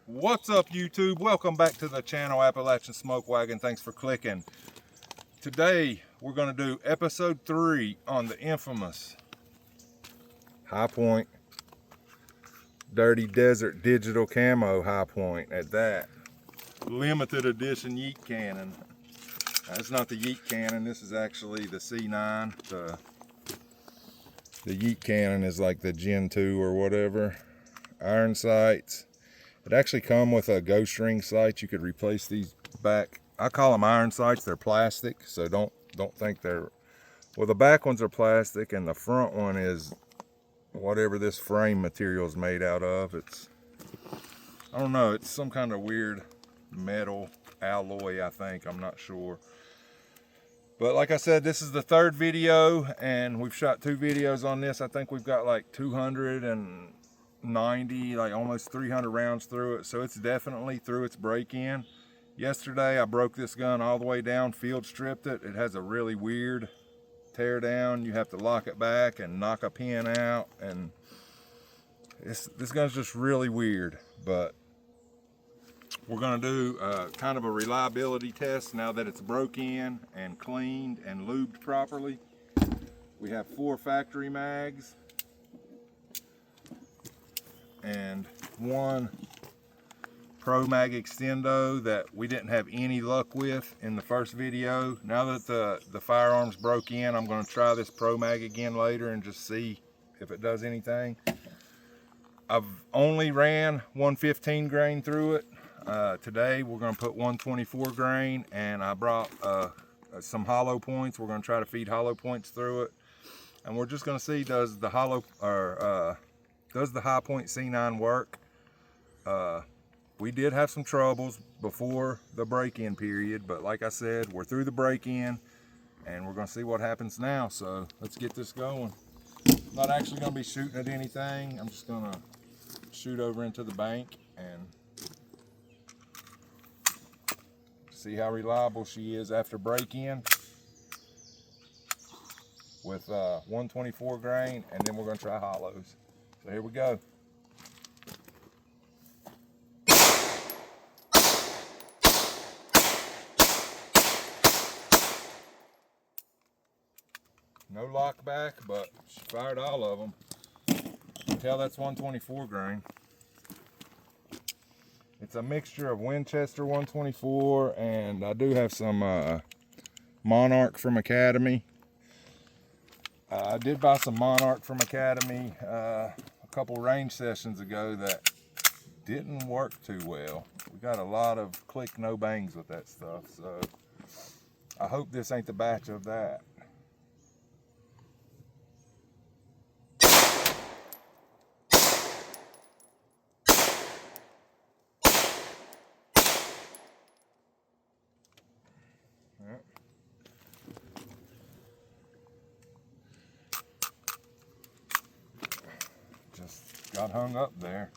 What's up, YouTube? Welcome back to the channel Appalachian Smoke Wagon. Thanks for clicking. Today we're going to do episode 3 on the infamous High Point Dirty Desert Digital Camo High Point at that. Limited edition yeet cannon. That's not the yeet cannon, this is actually the C9. The yeet cannon is like the Gen 2 or whatever. Iron sights. It actually come with a ghost ring sight. You could replace these back. I call them iron sights. They're plastic, so don't think they're. Well, the back ones are plastic, and the front one is whatever this frame material is made out of. I don't know. It's some kind of weird metal alloy, I think. I'm not sure. But like I said, this is the 3rd video, and we've shot 2 videos on this. I think we've got like 290, like almost 300 rounds through it, so it's definitely through its break-in. Yesterday I broke this gun all the way down, field stripped it. It has a really weird tear down. You have to lock it back and knock a pin out, and this gun's just really weird. But we're going to do kind of a reliability test now that it's broke in and cleaned and lubed properly. We have 4 factory mags and 1 Pro Mag Extendo that we didn't have any luck with in the first video. Now that the firearms broke in, I'm going to try this Pro Mag again later and just see if it does anything. I've only ran 115 grain through it. Today we're going to put 124 grain, and I brought some hollow points. We're going to try to feed hollow points through it, and we're just going to see does the High Point C9 work. We did have some troubles before the break-in period, but like I said, we're through the break-in and we're going to see what happens now. So let's get this going. I'm not actually going to be shooting at anything. I'm just going to shoot over into the bank and see how reliable she is after break-in with 124 grain, and then we're going to try hollows. So here we go. No lock back, but she fired all of them. You can tell that's 124 grain. It's a mixture of Winchester 124, and I do have some Monarch from Academy. I did buy some Monarch from Academy a couple range sessions ago that didn't work too well. We got a lot of click no bangs with that stuff, so I hope this ain't the batch of that. Just got hung up there.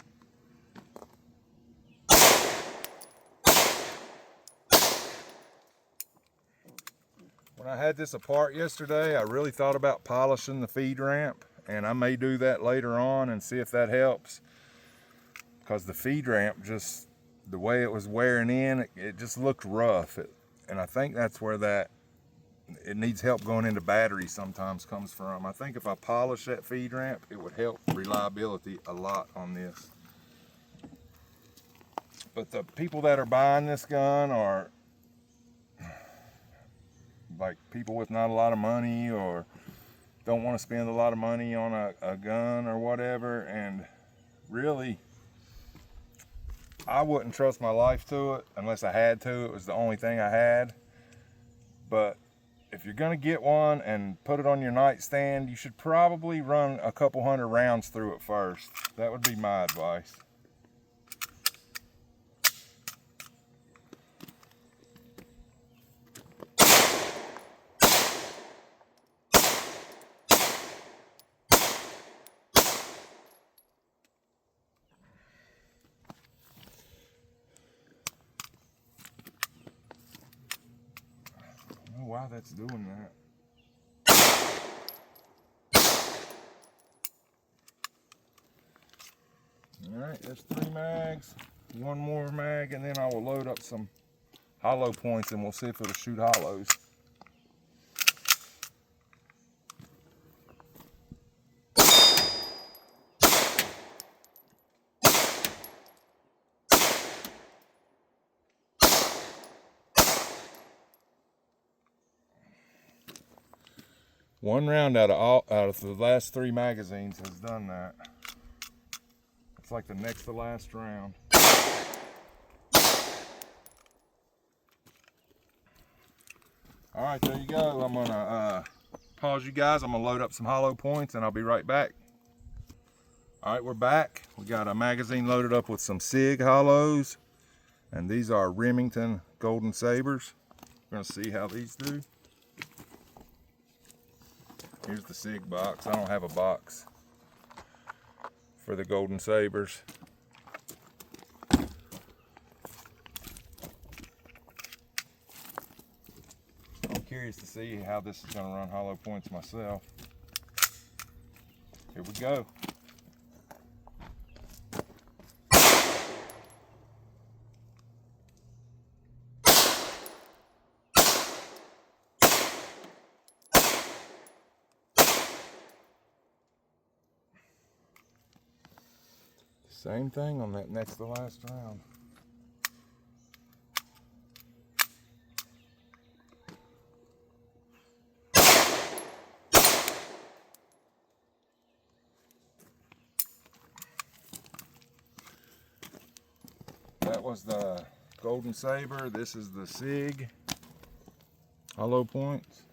When I had this apart yesterday, I really thought about polishing the feed ramp, and I may do that later on and see if that helps, because the feed ramp, just the way it was wearing in, it just looked rough. And I think that's where it needs help going into batteries sometimes comes from. I think if I polish that feed ramp, it would help reliability a lot on this. But the people that are buying this gun are like people with not a lot of money, or don't want to spend a lot of money on a gun or whatever, and really I wouldn't trust my life to it unless I had to. It was the only thing I had. But if you're gonna get one and put it on your nightstand, you should probably run a couple 100 rounds through it first. That would be my advice. I don't know why that's doing that. All right, there's 3 mags. one more mag, and then I will load up some hollow points and we'll see if it'll shoot hollows. One round out of the last 3 magazines has done that. It's like the next to last round. All right, there you go. I'm gonna pause you guys. I'm gonna load up some hollow points and I'll be right back. All right, we're back. We got a magazine loaded up with some SIG hollows, and these are Remington Golden Sabers. We're gonna see how these do. Here's the SIG box. I don't have a box for the Golden Sabers. I'm curious to see how this is going to run hollow points myself. Here we go. Same thing on that next to last round. That was the Golden Saber. This is the SIG hollow points.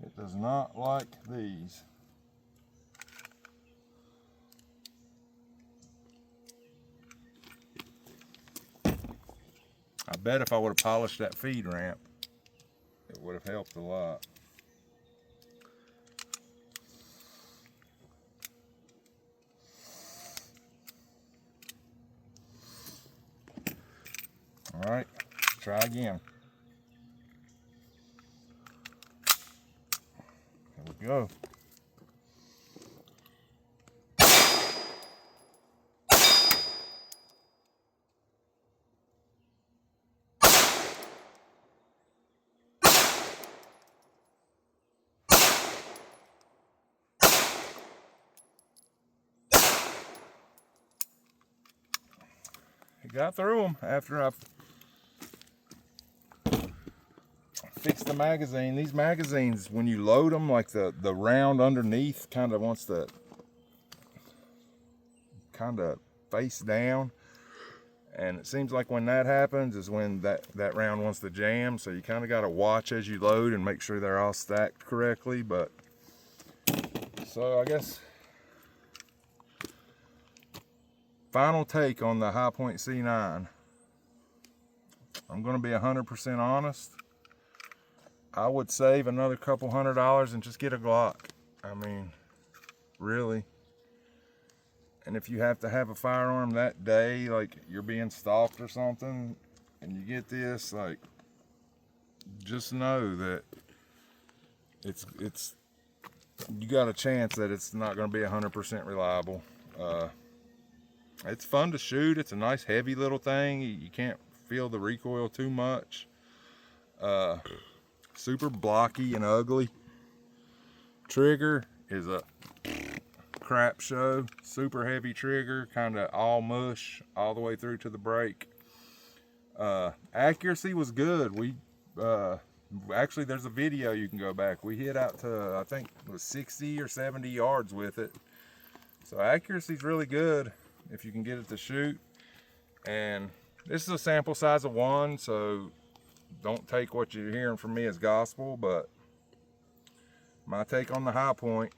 It does not like these. I bet if I would have polished that feed ramp, it would have helped a lot. All right, try again. Here we go. Got through them after I fixed the magazine. These magazines, when you load them, like the round underneath kind of wants to face down, and it seems like when that happens is when that round wants to jam. So you kind of got to watch as you load and make sure they're all stacked correctly. But so I guess final take on the High Point C9. I'm going to be 100% honest. I would save another couple $100 and just get a Glock. I mean, really. And if you have to have a firearm that day, like you're being stalked or something, and you get this, like, just know that it's you got a chance that it's not going to be 100% reliable. It's fun to shoot. It's a nice heavy little thing. You can't feel the recoil too much. Super blocky and ugly. Trigger is a crap show. Super heavy trigger, kind of all mush all the way through to the break. Accuracy was good. We actually, there's a video you can go back. We hit out to, I think it was 60 or 70 yards with it. So accuracy's really good if you can get it to shoot. And this is a sample size of 1, so don't take what you're hearing from me as gospel, but my take on the high point.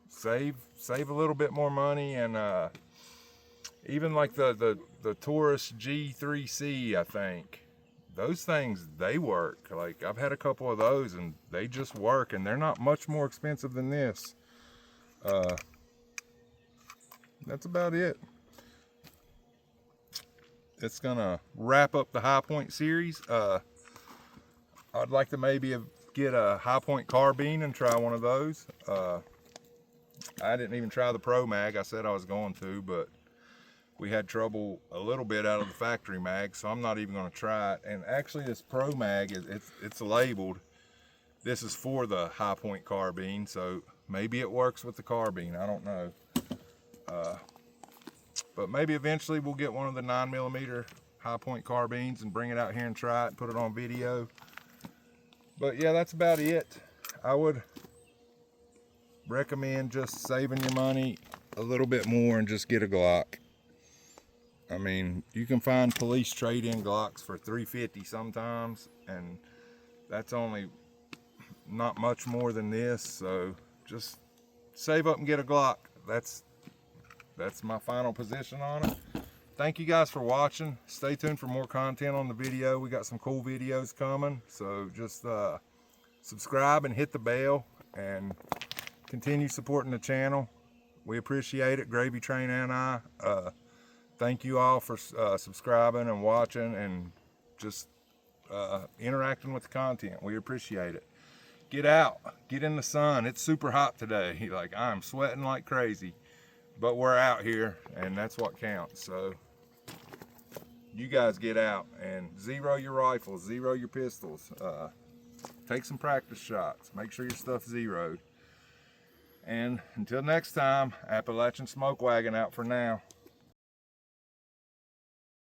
Save a little bit more money, and even like the Taurus G3C, I think those things, they work. Like, I've had a couple of those and they just work, and they're not much more expensive than this. That's about it. It's gonna wrap up the high point series. I'd like to maybe get a high point carbine and try one of those. I didn't even try the Pro Mag. I said I was going to, but we had trouble a little bit out of the factory mag, so I'm not even going to try it. And actually, this Pro Mag, it's labeled. This is for the high point carbine, so maybe it works with the carbine. I don't know. But maybe eventually we'll get one of the 9mm high point carbines and bring it out here and try it and put it on video. But yeah, that's about it. I would recommend just saving your money a little bit more and just get a Glock. I mean, you can find police trade-in Glocks for $350 sometimes, and that's only not much more than this. So just save up and get a Glock. That's my final position on it. Thank you guys for watching. Stay tuned for more content on the video. We got some cool videos coming, so just subscribe and hit the bell and continue supporting the channel. We appreciate it, Gravy Train and I. Thank you all for subscribing and watching and just interacting with the content. We appreciate it. Get out, get in the sun. It's super hot today. Like, I'm sweating like crazy, but we're out here and that's what counts. So you guys get out and zero your rifles, zero your pistols. Take some practice shots. Make sure your stuff's zeroed. And until next time, Appalachian Smoke Wagon out for now.